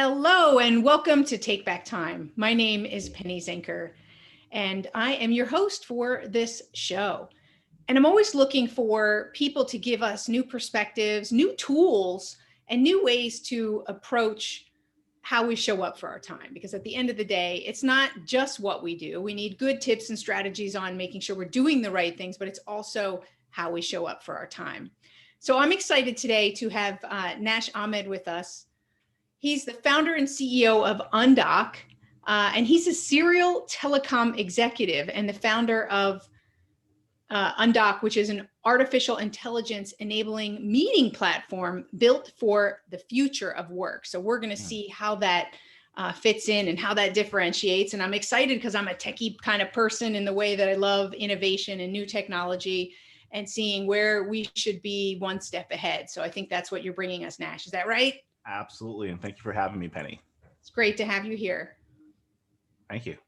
Hello and welcome to Take Back Time. My name is Penny Zenker and I am your host for this show. And I'm always looking for people to give us new perspectives, new tools, and new ways to approach how we show up for our time. Because at the end of the day, it's not just what we do. We need good tips and strategies on making sure we're doing the right things, but it's also how we show up for our time. So I'm excited today to have Nash Ahmed with us. He's the founder and CEO of Undock, and he's a serial telecom executive and the founder of Undock, which is an artificial intelligence enabling meeting platform built for the future of work. So we're going to see how that fits in and how that differentiates. And I'm excited because I'm a techie kind of person in the way that I love innovation and new technology and seeing where we should be one step ahead. So I think that's what you're bringing us, Nash. Is that right? Absolutely. And thank you for having me, Penny. It's great to have you here. Thank you.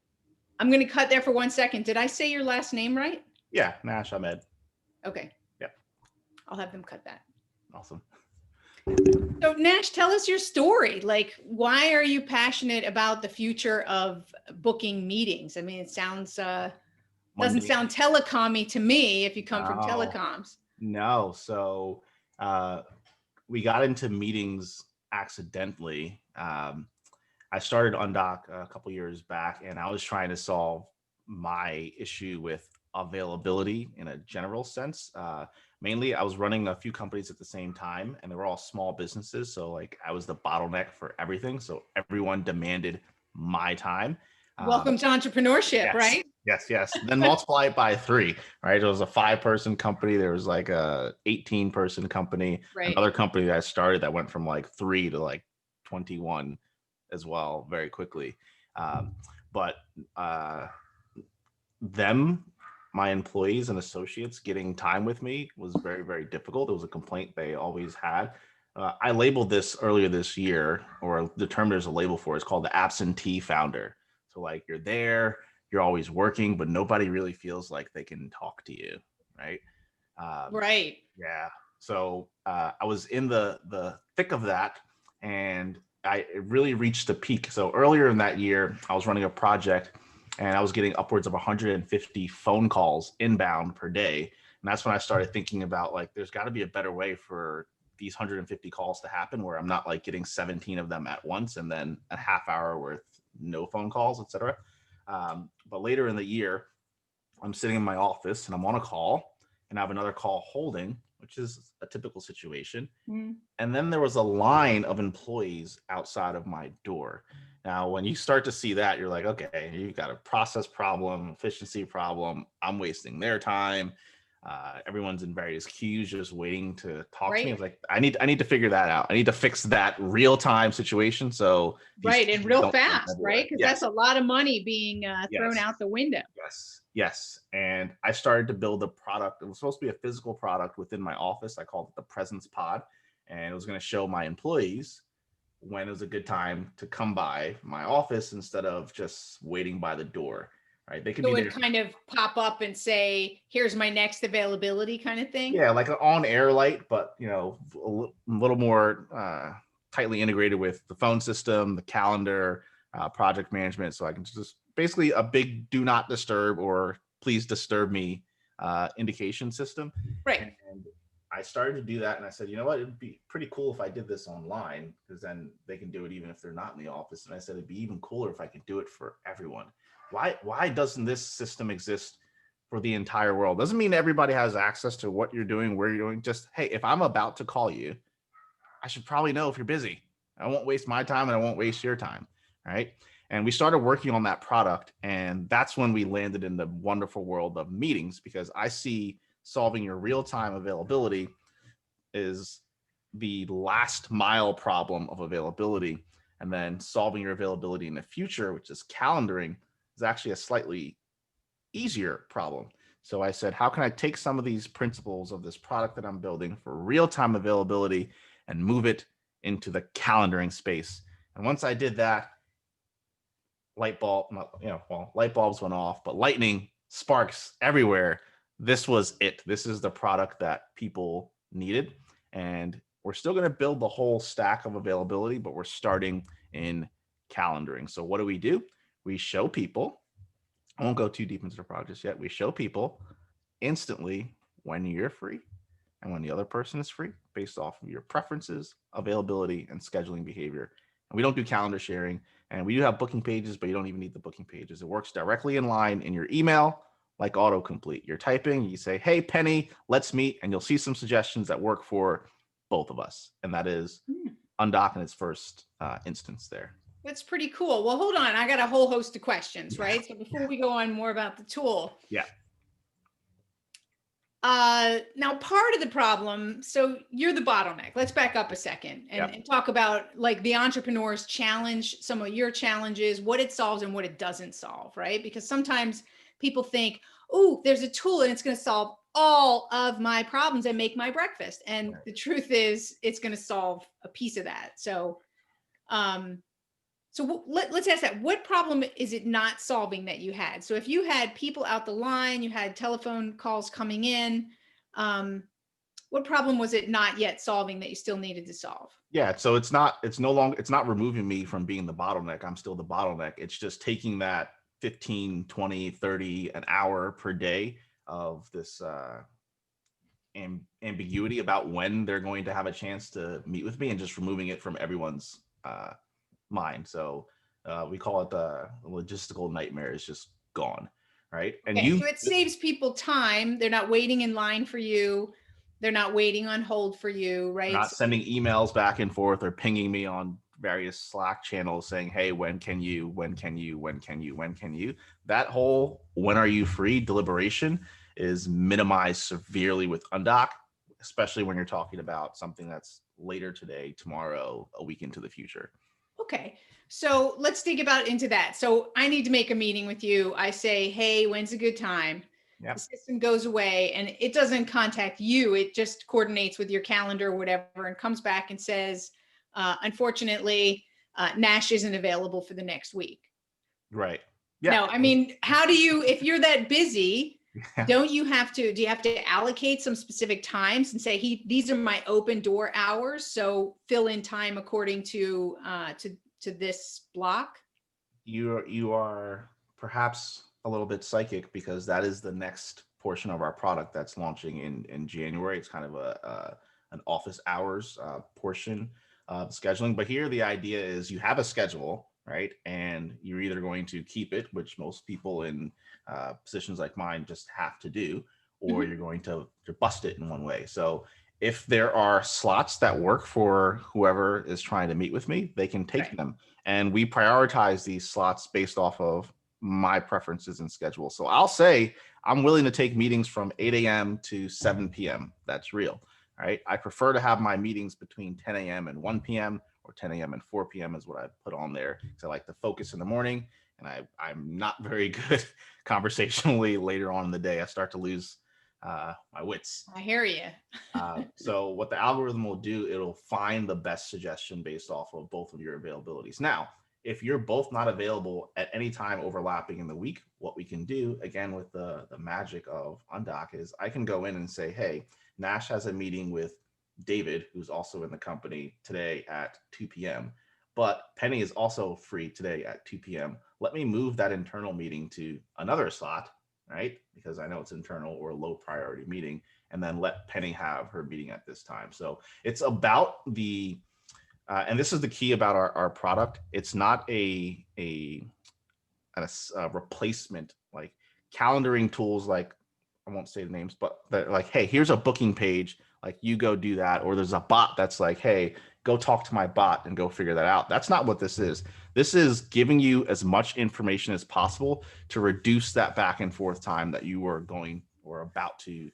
I'm going to cut there for 1 second. Did I say your last name right? Yeah, Nash Ahmed. Okay. Yeah. I'll have them cut that. Awesome. So Nash, tell us your story. Like, why are you passionate about the future of booking meetings? I mean, it sounds, doesn't sound telecom-y to me if you come from telecoms. No. So we got into meetings accidentally. I started Undock a couple years back, and I was trying to solve my issue with availability in a general sense. Mainly, I was running a few companies at the same time, and they were all small businesses. So, like, I was the bottleneck for everything. So everyone demanded my time. Welcome to entrepreneurship, yes, right? Yes. Then multiply it by 3, right? It was a 5-person company. There was like a 18-person company. Right. Another company that I started that went from like 3 to like 21 as well very quickly. But my employees and associates getting time with me was very, very difficult. It was a complaint they always had. I labeled this earlier this year, or the term there's a label for, it's called the absentee founder. So like you're there, you're always working, but nobody really feels like they can talk to you, right? Right. Yeah. So I was in the thick of that, and it really reached the peak. So earlier in that year, I was running a project, and I was getting upwards of 150 phone calls inbound per day. And that's when I started thinking about, like, there's got to be a better way for these 150 calls to happen where I'm not like getting 17 of them at once and then a half hour worth no phone calls, etc. But later in the year, I'm sitting in my office and I'm on a call, and I have another call holding, which is a typical situation. And then there was a line of employees outside of my door. Now, when you start to see that, you're like, okay, you got a process problem, efficiency problem. I'm wasting their time. Everyone's in various queues just waiting to talk to me. It's like, I need to figure that out. I need to fix that real-time situation. So and real fast, right? Because that's a lot of money being thrown out the window. Yes. And I started to build a product. It was supposed to be a physical product within my office. I called it the Presence Pod, and it was going to show my employees when it was a good time to come by my office instead of just waiting by the door. Right? They could be there. Kind of pop up and say, "Here's my next availability," kind of thing. Yeah, like an on-air light, but a little more tightly integrated with the phone system, the calendar, project management. So I can just basically a big do not disturb or please disturb me indication system. Right. And I started to do that, and I said, you know what, it'd be pretty cool if I did this online, because then they can do it even if they're not in the office. And I said it'd be even cooler if I could do it for everyone. Why doesn't this system exist for the entire world? Doesn't mean everybody has access to what you're doing, where you're doing. Just, hey, if I'm about to call you, I should probably know if you're busy. I won't waste my time and I won't waste your time, right? And we started working on that product, and that's when we landed in the wonderful world of meetings, because I see solving your real-time availability is the last mile problem of availability, and then solving your availability in the future, which is calendaring, is actually a slightly easier problem. So I said, how can I take some of these principles of this product that I'm building for real-time availability and move it into the calendaring space? And once I did that, light bulbs went off, but lightning sparks everywhere. This was it. This is the product that people needed. And we're still going to build the whole stack of availability, but we're starting in calendaring. So what do? We show people, I won't go too deep into the projects yet. We show people instantly when you're free and when the other person is free based off of your preferences, availability, and scheduling behavior. And we don't do calendar sharing. And we do have booking pages, but you don't even need the booking pages. It works directly in line in your email, like autocomplete. You're typing, you say, hey, Penny, let's meet. And you'll see some suggestions that work for both of us. And that is Undock in its first instance there. That's pretty cool. Well, hold on. I got a whole host of questions, right? So before we go on more about the tool. Yeah. Now part of the problem, so you're the bottleneck. Let's back up a second and talk about like the entrepreneur's challenge, some of your challenges, what it solves and what it doesn't solve, right? Because sometimes people think, oh, there's a tool and it's going to solve all of my problems and make my breakfast. And the truth is it's going to solve a piece of that. So, let's ask that. What problem is it not solving that you had? So if you had people out the line, you had telephone calls coming in, what problem was it not yet solving that you still needed to solve? Yeah. So it's not removing me from being the bottleneck. I'm still the bottleneck. It's just taking that 15, 20, 30, an hour per day of this ambiguity about when they're going to have a chance to meet with me and just removing it from everyone's mind. So we call it the logistical nightmare is just gone, right? And so it saves people time. They're not waiting in line for you. They're not waiting on hold for you, right? Not sending emails back and forth or pinging me on various Slack channels saying, hey, when can you? That whole when are you free deliberation is minimized severely with Undock, especially when you're talking about something that's later today, tomorrow, a week into the future. Okay. So let's think about into that. So I need to make a meeting with you. I say, hey, when's a good time? Yep. The system goes away and it doesn't contact you. It just coordinates with your calendar or whatever and comes back and says, unfortunately, Nash isn't available for the next week. Right. Yeah. No, I mean, how do you, if you're that busy, do you have to allocate some specific times and say, these are my open door hours. So fill in time according to this block. You are perhaps a little bit psychic because that is the next portion of our product that's launching in January. It's kind of an office hours portion of scheduling. But here the idea is you have a schedule, right? And you're either going to keep it, which most people in positions like mine just have to do, or you're going to bust it in one way. So if there are slots that work for whoever is trying to meet with me, they can take them. And we prioritize these slots based off of my preferences and schedule. So I'll say I'm willing to take meetings from 8 a.m. to 7 p.m. That's real, right? I prefer to have my meetings between 10 a.m. and 1 p.m. or 10 a.m. and 4 p.m. is what I put on there. So I like to focus in the morning, and I'm not very good conversationally later on in the day. I start to lose my wits. I hear you. So what the algorithm will do, it'll find the best suggestion based off of both of your availabilities. Now, if you're both not available at any time overlapping in the week, what we can do, again, with the magic of Undock, is I can go in and say, hey, Nash has a meeting with David, who's also in the company today at 2 p.m. But Penny is also free today at 2 p.m. Let me move that internal meeting to another slot, right? Because I know it's internal or a low priority meeting, and then let Penny have her meeting at this time. So it's about the, and this is the key about our product. It's not a replacement, like calendaring tools, like I won't say the names, but they're like, hey, here's a booking page, like you go do that. Or there's a bot that's like, hey, go talk to my bot and go figure that out. That's not what this is. This is giving you as much information as possible to reduce that back and forth time that you were going or about to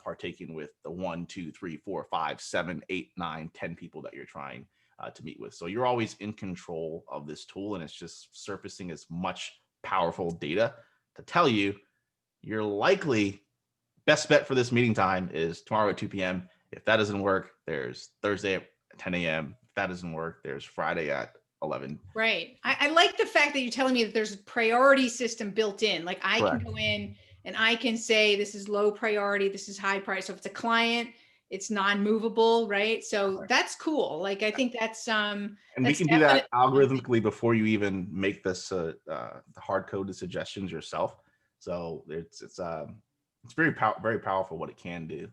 partake in with the 1, 2, 3, 4, 5, 7, 8, 9, 10 people that you're trying to meet with. So you're always in control of this tool, and it's just surfacing as much powerful data to tell you you're likely best bet for this meeting time is tomorrow at 2 p.m. If that doesn't work, there's Thursday at 10 a.m. If that doesn't work, there's Friday at 11. Right. I like the fact that you're telling me that there's a priority system built in. Like I can go in and I can say, this is low priority, this is high priority. So if it's a client, it's non-movable, right? So that's cool. Like, I think that's And we that's can do definitely that algorithmically before you even make this the hard coded suggestions yourself. So it's very powerful what it can do.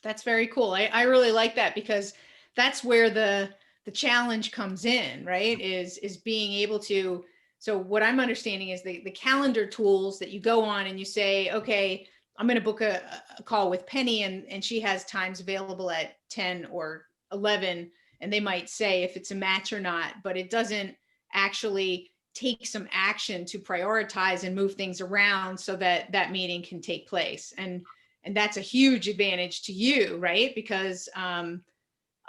That's very cool. I really like that, because that's where the challenge comes in, right? Is being able to, so what I'm understanding is the calendar tools that you go on and you say, okay, I'm going to book a call with Penny, and she has times available at 10 or 11, and they might say if it's a match or not, but it doesn't actually take some action to prioritize and move things around so that that meeting can take place. And that's a huge advantage to you, right? Because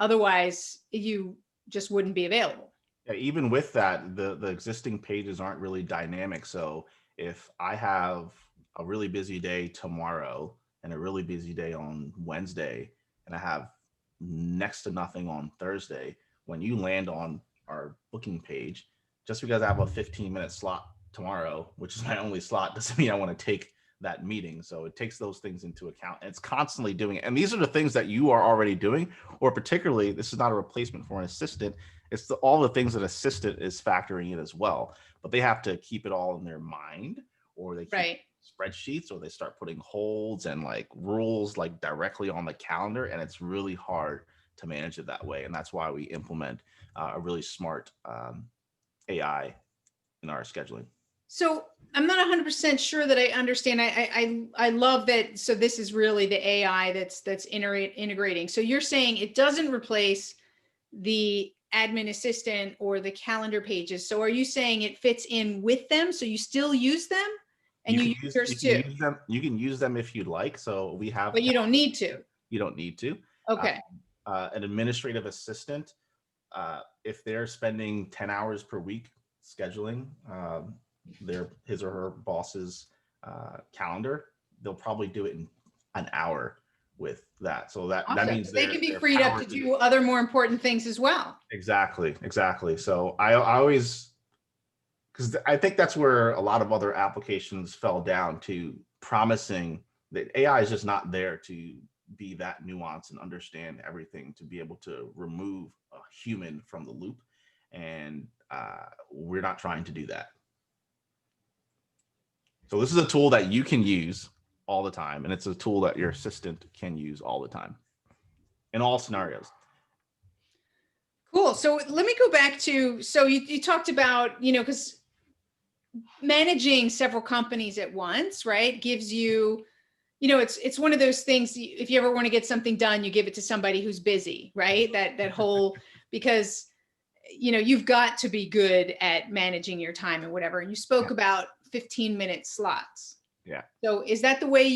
otherwise you just wouldn't be available. Yeah, even with that, the existing pages aren't really dynamic. So if I have a really busy day tomorrow and a really busy day on Wednesday, and I have next to nothing on Thursday, when you land on our booking page, just because I have a 15-minute slot tomorrow, which is my only slot, doesn't mean I want to take that meeting. So it takes those things into account. And it's constantly doing it. And these are the things that you are already doing, or particularly, this is not a replacement for an assistant. It's all the things that assistant is factoring in as well, but they have to keep it all in their mind, or they keep Right. spreadsheets, or they start putting holds and like rules like directly on the calendar. And it's really hard to manage it that way. And that's why we implement a really smart AI in our scheduling. So I'm not 100% sure that I understand. I love that. So this is really the AI that's integrating. So you're saying it doesn't replace the admin assistant or the calendar pages. So are you saying it fits in with them, so you still use them and you use yours too, use them. You can use them if you'd like. So we have. but you don't need to? You don't need to. Okay. An administrative assistant, if they're spending 10 hours per week scheduling his or her boss's calendar, they'll probably do it in an hour with that. So that Awesome. means They can be freed up to do other more important things as well. Exactly. So I always, because I think that's where a lot of other applications fell down, to promising that AI is just not there to be that nuanced and understand everything, to be able to remove a human from the loop. And we're not trying to do that. So this is a tool that you can use all the time, and it's a tool that your assistant can use all the time in all scenarios. Cool. So let me go back to, so you talked about, because managing several companies at once, right, gives you, it's one of those things, if you ever want to get something done, you give it to somebody who's busy, right? That whole, because, you've got to be good at managing your time and whatever. And you spoke about 15-minute slots. Yeah. So is that the way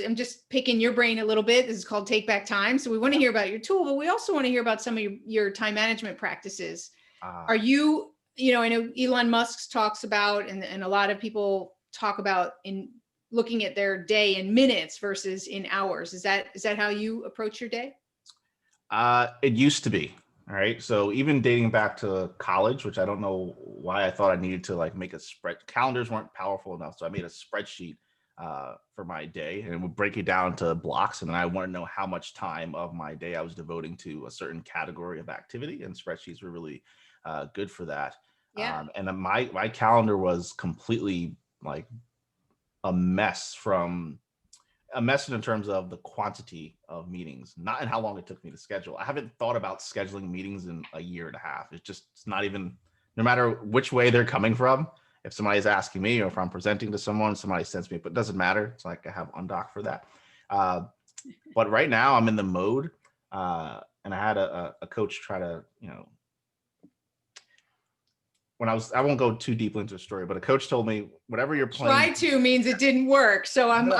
I'm just picking your brain a little bit. This is called Take Back Time. So we want to hear about your tool, but we also want to hear about some of your time management practices. Are you, I know Elon Musk talks about, and a lot of people talk about in looking at their day in minutes versus in hours. Is that how you approach your day? It used to be. All right. So even dating back to college, which I don't know why I thought I needed to like make a spread. Calendars weren't powerful enough. So I made a spreadsheet for my day, and it would break it down to blocks. And then I want to know how much time of my day I was devoting to a certain category of activity. And spreadsheets were really good for that. Yeah. And then my calendar was completely like a mess in terms of the quantity of meetings, not in how long it took me to schedule. I haven't thought about scheduling meetings in a year and a half. It's not even, no matter which way they're coming from. If somebody's asking me, or if I'm presenting to someone, somebody sends me, but it doesn't matter. It's like I have Undock for that. But right now I'm in the mode, and I had a coach try to, I won't go too deep into the story, but a coach told me, whatever you're playing. Try to means it didn't work. So I'm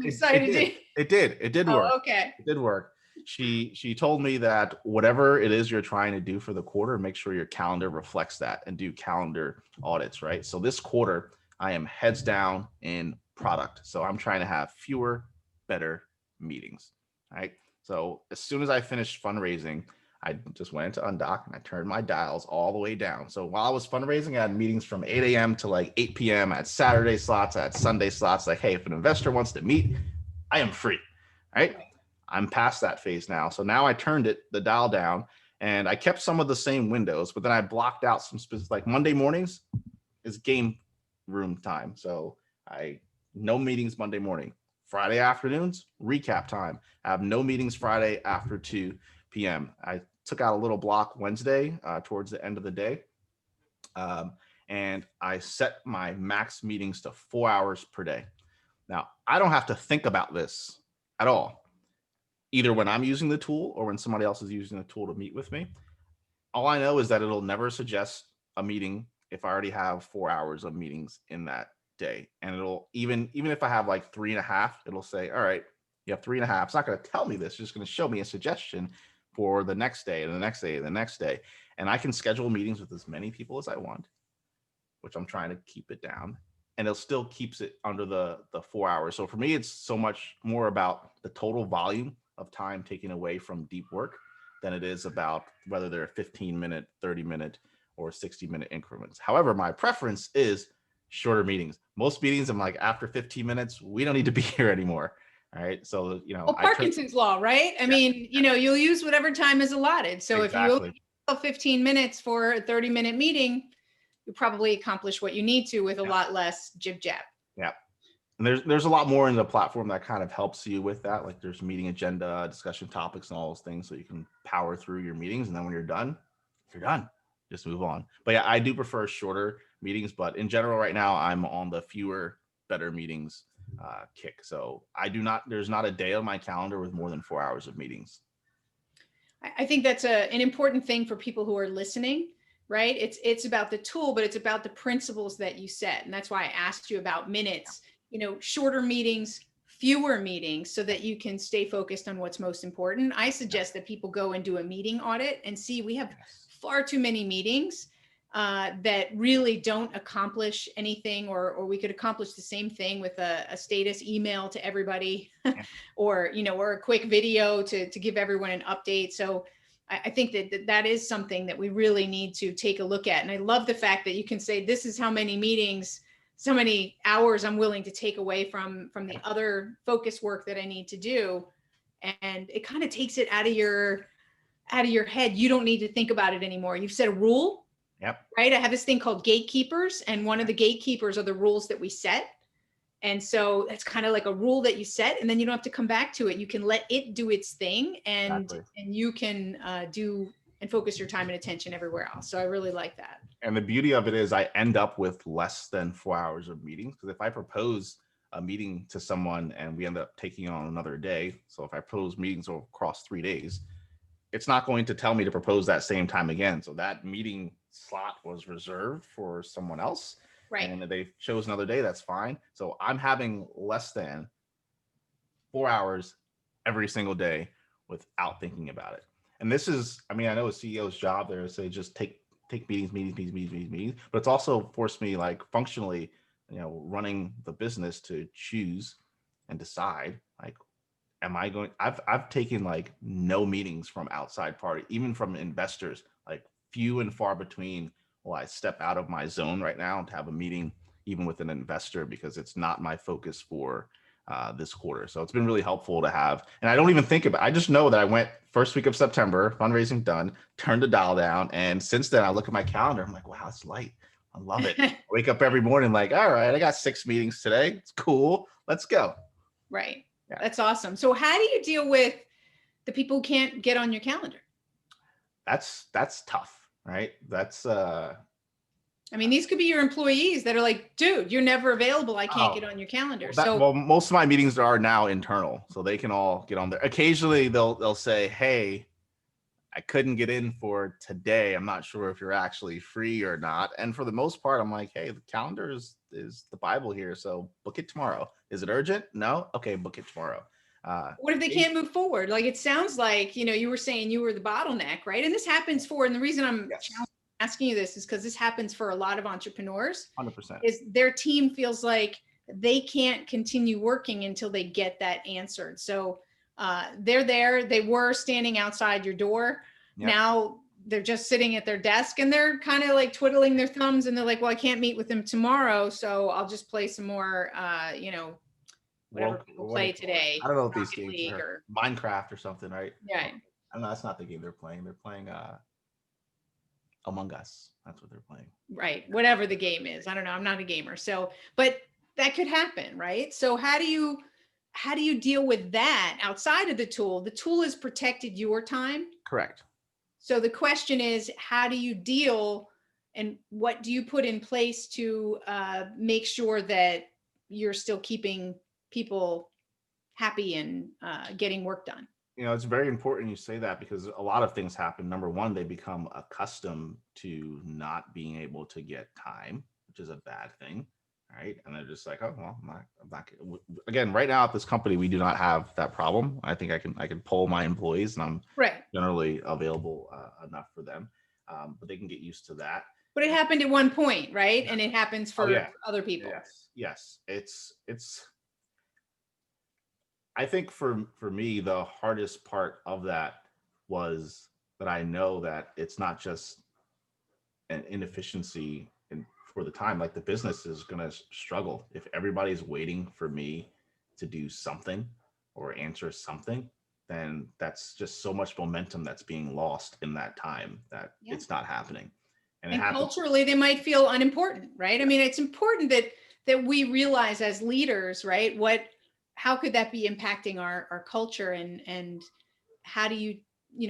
excited. It did work. Oh, okay. It did work. She told me that whatever it is you're trying to do for the quarter, make sure your calendar reflects that, and do calendar audits, right? So this quarter, I am heads down in product. So I'm trying to have fewer, better meetings, right? So as soon as I finished fundraising, I just went into Undock and I turned my dials all the way down. So while I was fundraising, I had meetings from 8 a.m. to like 8 p.m. I had Saturday slots, I had Sunday slots. Like, hey, if an investor wants to meet, I am free, right? I'm past that phase now. So now I turned the dial down, and I kept some of the same windows, but then I blocked out some specific, like Monday mornings is game room time. So no meetings Monday morning. Friday afternoons, recap time. I have no meetings Friday after 2 p.m. I took out a little block Wednesday towards the end of the day. And I set my max meetings to 4 hours per day. Now, I don't have to think about this at all, either when I'm using the tool or when somebody else is using the tool to meet with me. All I know is that it'll never suggest a meeting if I already have 4 hours of meetings in that day. And it'll even if I have like 3.5, it'll say, all right, you have 3.5. It's not going to tell me this, it's just going to show me a suggestion for the next day and the next day and the next day. And I can schedule meetings with as many people as I want, which I'm trying to keep it down. And it still keeps it under the 4 hours. So for me, it's so much more about the total volume of time taken away from deep work than it is about whether they're 15-minute, 30-minute, or 60-minute increments. However, my preference is shorter meetings. Most meetings, I'm like, after 15 minutes, we don't need to be here anymore. All right. So, well, Parkinson's law, right? I mean, you'll use whatever time is allotted. So exactly. If you only have 15 minutes for a 30-minute meeting, you probably accomplish what you need to with a lot less jib jab. Yeah. And there's a lot more in the platform that kind of helps you with that. Like there's meeting agenda, discussion topics, and all those things. So you can power through your meetings. And then when you're done, just move on. But yeah, I do prefer shorter meetings. But in general, right now, I'm on the fewer, better meetings kick. So there's not a day on my calendar with more than 4 hours of meetings. I think that's an important thing for people who are listening. Right? It's about the tool, but it's about the principles that you set. And that's why I asked you about minutes, shorter meetings, fewer meetings, so that you can stay focused on what's most important. I suggest that people go and do a meeting audit and see we have far too many meetings that really don't accomplish anything, or we could accomplish the same thing with a status email to everybody or a quick video to give everyone an update. So I think that is something that we really need to take a look at. And I love the fact that you can say, this is how many meetings, so many hours I'm willing to take away from the other focus work that I need to do. And it kind of takes it out of your head. You don't need to think about it anymore. You've set a rule, right? I have this thing called gatekeepers. And one of the gatekeepers are the rules that we set. And so that's kind of like a rule that you set, and then you don't have to come back to it. You can let it do its thing, and you can do and focus your time and attention everywhere else. So I really like that. And the beauty of it is I end up with less than 4 hours of meetings, because if I propose a meeting to someone and we end up taking on another day, so if I propose meetings across 3 days, it's not going to tell me to propose that same time again. So that meeting slot was reserved for someone else. Right. And if they chose another day, that's fine. So I'm having less than 4 hours every single day without thinking about it. And this is, I know a CEO's job there is to just take meetings, but it's also forced me, like, functionally, running the business, to choose and decide, like, I've taken like no meetings from outside party, even from investors, like few and far between. Well, I step out of my zone right now to have a meeting, even with an investor, because it's not my focus for this quarter. So it's been really helpful to have. And I don't even think about it. I just know that I went first week of September, fundraising done, turned the dial down. And since then, I look at my calendar. I'm like, wow, it's light. I love it. I wake up every morning like, all right, I got 6 meetings today. It's cool. Let's go. Right. Yeah. That's awesome. So how do you deal with the people who can't get on your calendar? That's tough. Right. That's these could be your employees that are like, dude, you're never available. I can't get on your calendar. Well, most of my meetings are now internal, so they can all get on there. Occasionally they'll say, hey, I couldn't get in for today. I'm not sure if you're actually free or not. And for the most part, I'm like, hey, the calendar is the Bible here. So book it tomorrow. Is it urgent? No? Okay, book it tomorrow. What if they can't move forward? Like, it sounds like, you were saying you were the bottleneck, right? And this happens and the reason I'm asking you this is because this happens for a lot of entrepreneurs. 100%. Is their team feels like they can't continue working until they get that answered. So they're there. They were standing outside your door. Yep. Now they're just sitting at their desk and they're kind of like twiddling their thumbs, and they're like, well, I can't meet with them tomorrow, so I'll just play some more, whatever people what do play you call it? today, I don't know what these Rocket games League are. or Minecraft or something, right? yeah, I know that's not the game they're playing. They're playing Among Us. That's what they're playing. right, whatever the game is. I don't know. I'm not a gamer. So, but that could happen, right? So how do you deal with that outside of the tool? The tool has protected your time. Correct. So the question is, how do you deal and what do you put in place to make sure that you're still keeping people happy and getting work done? It's very important you say that because a lot of things happen. Number one, they become accustomed to not being able to get time, which is a bad thing, right? And they're just like, oh well, I'm not. Again, right now at this company, we do not have that problem. I think I can poll my employees, and I'm Right. generally available enough for them, but they can get used to that. But it happened at one point, right? And it happens Oh for yeah, other people. yes. It's I think for me, the hardest part of that was that I know that it's not just an inefficiency for the time. Like the business is going to struggle if everybody's waiting for me to do something or answer something. Then that's just so much momentum that's being lost in that time that Yeah. it's not happening. And it And happens. culturally, they might feel unimportant, right? I mean, it's important that we realize as leaders, right? How could that be impacting our culture and how do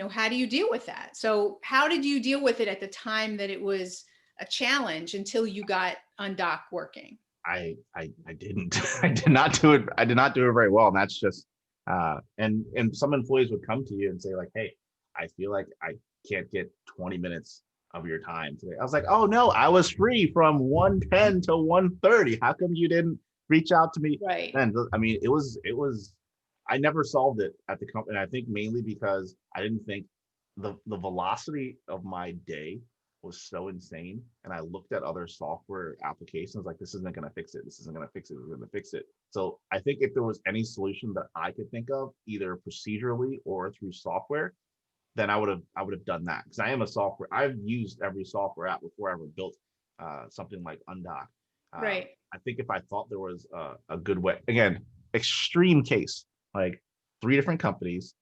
how do you deal with that? So how did you deal with it at the time that it was a challenge until you got Undock working? I didn't. I did not do it. I did not do it very well. And that's just and some employees would come to you and say like, hey, I feel like I can't get 20 minutes of your time today. I was like, oh no, I was free from 1:10 to 1:30. How come you didn't reach out to me? Right. And I mean, it was I never solved it at the company. I think mainly because I didn't think the velocity of my day was so insane. And I looked at other software applications like this isn't going to fix it. This isn't going to fix it. This is going to fix it. So I think if there was any solution that I could think of, either procedurally or through software, then I would have done that because I am a software. I've used every software app before I ever built something like Undock. Right. I think if I thought there was a good way, again, extreme case, like 3 different companies,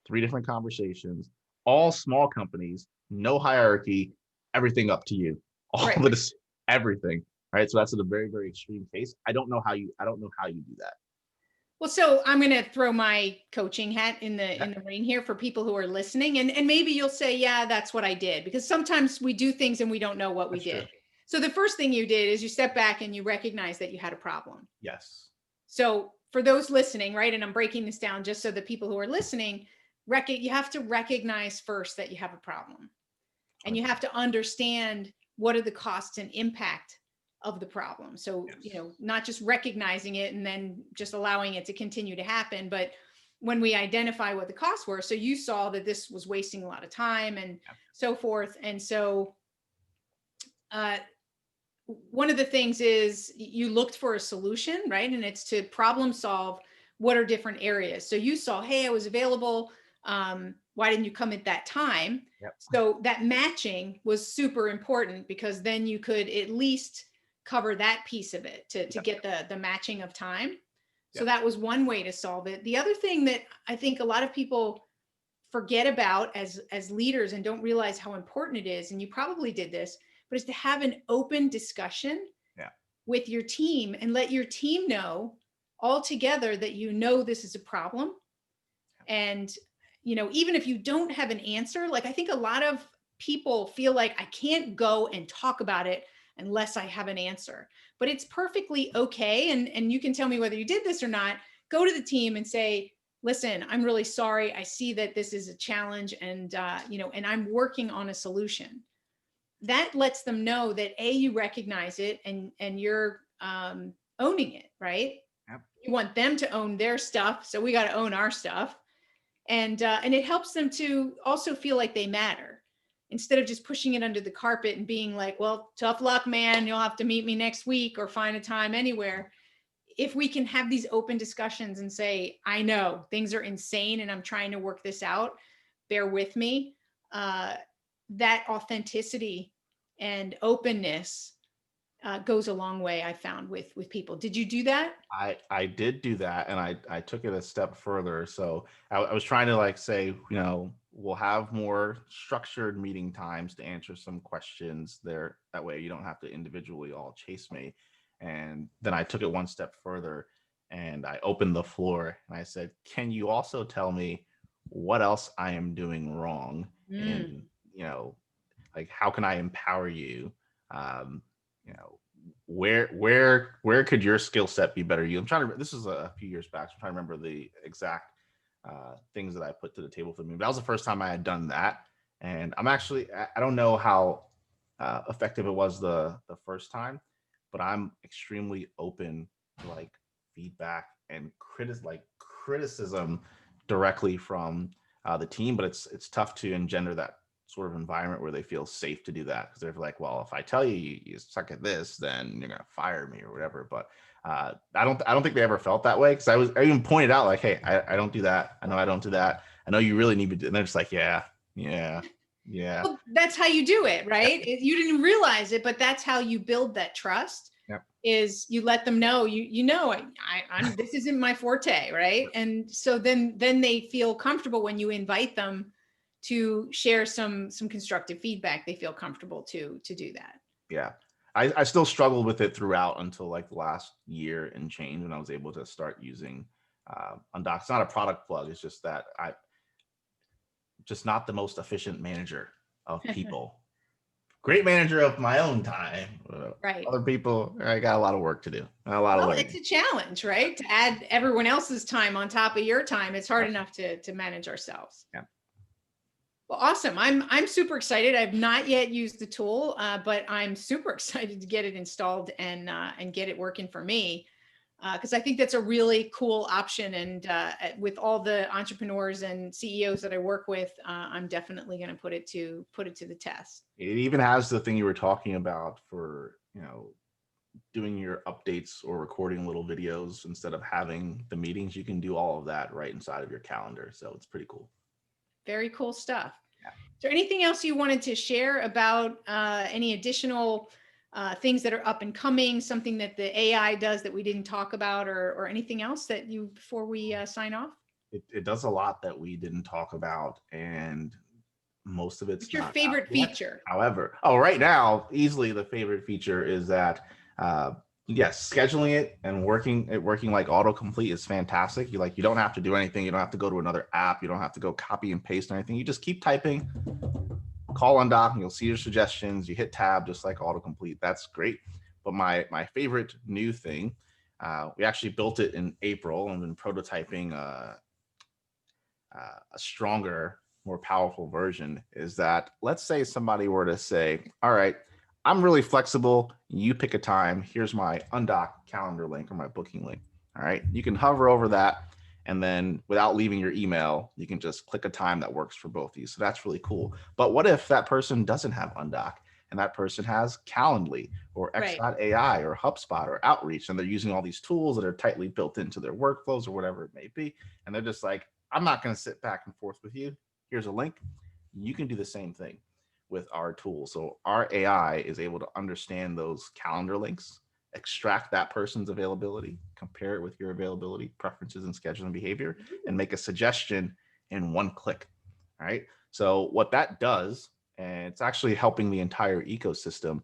3 different conversations, all small companies, no hierarchy, everything up to you, all Right. of this, everything, right? So that's a very, very extreme case. I don't know how you do that. Well, so I'm going to throw my coaching hat in the ring here for people who are listening, and maybe you'll say, yeah, that's what I did, because sometimes we do things and we don't know what we That's true. did. So the first thing you did is you step back and you recognize that you had a problem. Yes. So for those listening, right, and I'm breaking this down just so the people who are listening, you have to recognize first that you have a problem, and you have to understand what are the costs and impact of the problem. So, Yes. not just recognizing it and then just allowing it to continue to happen, but when we identify what the costs were, so you saw that this was wasting a lot of time and so forth. And so, one of the things is you looked for a solution, right? And it's to problem solve what are different areas. So you saw, hey, I was available. Why didn't you come at that time? Yep. So that matching was super important because then you could at least cover that piece of it to Yep. get the matching of time. So Yep. that was one way to solve it. The other thing that I think a lot of people forget about as leaders and don't realize how important it is, and you probably did this, but is to have an open discussion Yeah. with your team and let your team know all together that this is a problem. And even if you don't have an answer, like I think a lot of people feel like I can't go and talk about it unless I have an answer. But it's perfectly okay, and you can tell me whether you did this or not. Go to the team and say, listen, I'm really sorry. I see that this is a challenge, and and I'm working on a solution. That lets them know that you recognize it and you're owning it, right? Yep. You want them to own their stuff, so we got to own our stuff, and it helps them to also feel like they matter instead of just pushing it under the carpet and being like, well, tough luck, man, you'll have to meet me next week or find a time anywhere. If we can have these open discussions and say, I know things are insane and I'm trying to work this out, bear with me, that authenticity and openness goes a long way, I found, with people. Did you do that? I did do that, and I took it a step further. So I was trying to like say, we'll have more structured meeting times to answer some questions there. That way you don't have to individually all chase me. And then I took it one step further, and I opened the floor and I said, can you also tell me what else I am doing wrong? Mm. In, like, how can I empower you? Um, you know, where could your skill set be better? I'm trying to. This is a few years back. So I'm trying to remember the exact things that I put to the table for me. But that was the first time I had done that, and I don't know how effective it was the first time, but I'm extremely open to like feedback and criticism directly from the team. But it's tough to engender that sort of environment where they feel safe to do that, because they're like, well, if I tell you suck at this, then you're gonna fire me or whatever. But I don't think they ever felt that way, because I even pointed out like, hey, I don't do that. I know I don't do that. I know you really need to do. And they're just like, yeah, yeah, yeah. Well, that's how you do it, Yep. right? You didn't realize it, but that's how you build that trust. Yep. Is you let them know I'm this isn't my forte, right? And so then they feel comfortable when you invite them to share some constructive feedback. They feel comfortable to do that. Yeah. I still struggled with it throughout until like the last year and change, when I was able to start using Undock. It's not a product plug. It's just that I just not the most efficient manager of people. Great manager of my own time. Right. Other people, I got a lot of work to do. A lot of Well, learning. it's a challenge, right? To add everyone else's time on top of your time, it's hard enough to manage ourselves. Yeah. Well, awesome. I'm super excited. I've not yet used the tool, but I'm super excited to get it installed and get it working for me, because I think that's a really cool option. And with all the entrepreneurs and CEOs that I work with, I'm definitely going to put it to the test. It even has the thing you were talking about for, doing your updates or recording little videos instead of having the meetings. You can do all of that right inside of your calendar. So it's pretty cool. Very cool stuff. Yeah. Is there anything else you wanted to share about any additional things that are up and coming, something that the AI does that we didn't talk about, or anything else that you, before we sign off? It does a lot that we didn't talk about, and most of it's What's your not out favorite yet. feature? However, right now, easily the favorite feature is that yes, scheduling it and working like autocomplete is fantastic. You don't have to do anything. You don't have to go to another app. You don't have to go copy and paste or anything. You just keep typing, call Undock, and you'll see your suggestions. You hit tab just like autocomplete. That's great. But my favorite new thing, we actually built it in April and been prototyping a stronger, more powerful version, is that, let's say somebody were to say, all right, I'm really flexible. You pick a time. Here's my Undock calendar link or my booking link. All right. You can hover over that, and then without leaving your email, you can just click a time that works for both of you. So that's really cool. But what if that person doesn't have Undock and that person has Calendly or X.AI or HubSpot or Outreach, and they're using all these tools that are tightly built into their workflows or whatever it may be, and they're just like, I'm not going to sit back and forth with you. Here's a link. You can do the same thing with our tool. So our AI is able to understand those calendar links, extract that person's availability, compare it with your availability, preferences, and scheduling behavior, and make a suggestion in one click. All right. So what that does, and it's actually helping the entire ecosystem,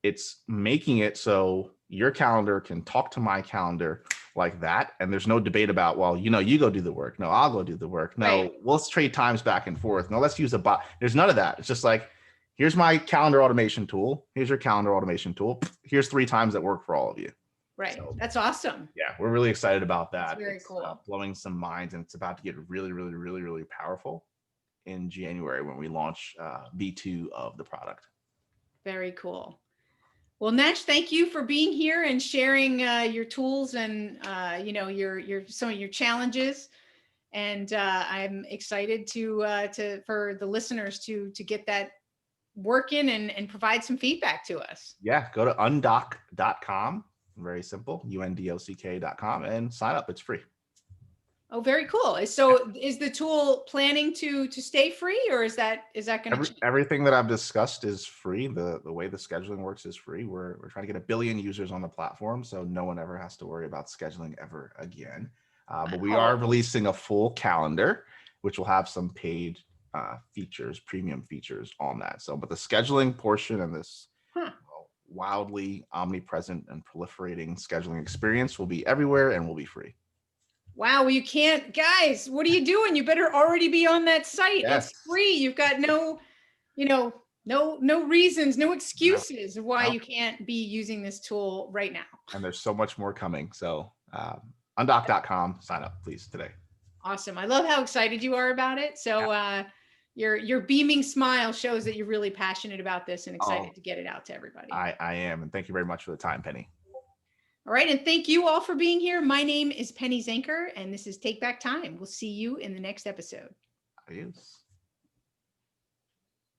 it's making it so your calendar can talk to my calendar like that. And there's no debate about, well, you go do the work. No, I'll go do the work. No, let's trade times back and forth. No, let's use a bot. There's none of that. It's just like, here's my calendar automation tool. Here's your calendar automation tool. Here's 3 times that work for all of you. Right. So, that's awesome. Yeah, we're really excited about that. That's very cool. Blowing some minds, and it's about to get really, really, really, really powerful in January when we launch V2 of the product. Very cool. Well, Nash, thank you for being here and sharing your tools and your some of your challenges. And I'm excited for the listeners to get that working and provide some feedback to us. Yeah, go to undock.com. Very simple, undock.com, and sign up. It's free. Oh, very cool. So is the tool planning to stay free, or is that going to change? Everything that I've discussed is free. The way the scheduling works is free. We're trying to get 1 billion users on the platform, so no one ever has to worry about scheduling ever again. But we are releasing a full calendar, which will have some paid features, premium features on that. So, but the scheduling portion and this wildly omnipresent and proliferating scheduling experience will be everywhere and will be free. Wow, well, you can't, guys, what are you doing? You better already be on that site. Yes. It's free. You've got no reasons, no excuses of why you can't be using this tool right now. And there's so much more coming. So undock.com, sign up please today. Awesome. I love how excited you are about it. So your beaming smile shows that you're really passionate about this and excited to get it out to everybody. I am. And thank you very much for the time, Penny. All right. And thank you all for being here. My name is Penny Zenker, and this is Take Back Time. We'll see you in the next episode. Adios.